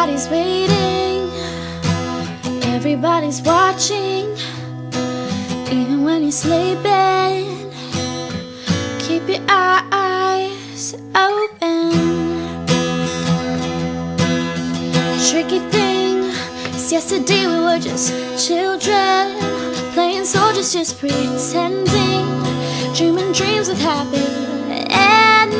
Everybody's waiting, everybody's watching. Even when you're sleeping, keep your eyes open. Tricky thing is yesterday we were just children, playing soldiers, just pretending, dreaming dreams with happy endings.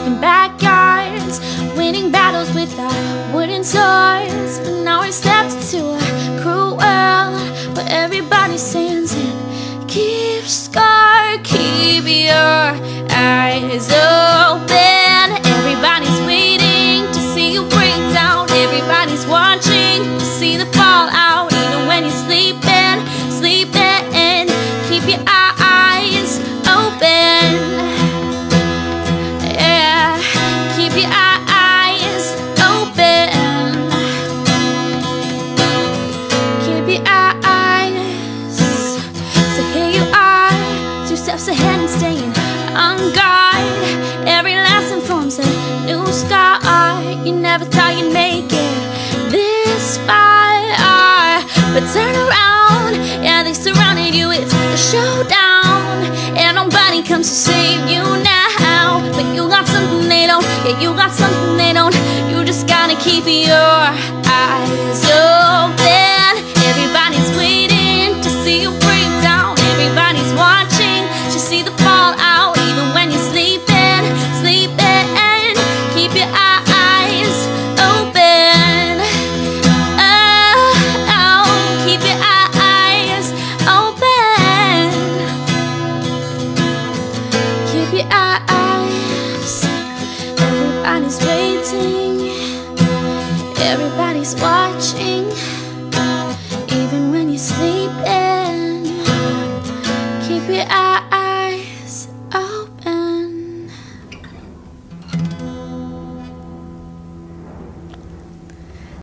In backyards, winning battles with our wooden swords. But now we stepped into a cruel world where everybody stands and keeps score. Keep your eyes open. Everybody's waiting to see you break down. Everybody's watching to see the fallout. Even when you're sleeping, sleeping, keep your eyes open. Yeah, keep your eyes open. Keep your eyes. So here you are, 2 steps ahead and staying on guard. Every lesson forms a new scar. You never thought you'd make it this far, but turn around, yeah, they surrounded you. It's a showdown, and nobody comes to save you now. But you got something they don't, yeah, you got something they don't. You just gotta keep your eyes open. Everybody's waiting to see you break down. Everybody's watching to see the fallout. Even when you're sleeping, sleeping, keep your eyes open. Oh, keep your eyes open. Keep your eyes. Everybody's waiting, everybody's watching. Even when you're sleeping, keep your eyes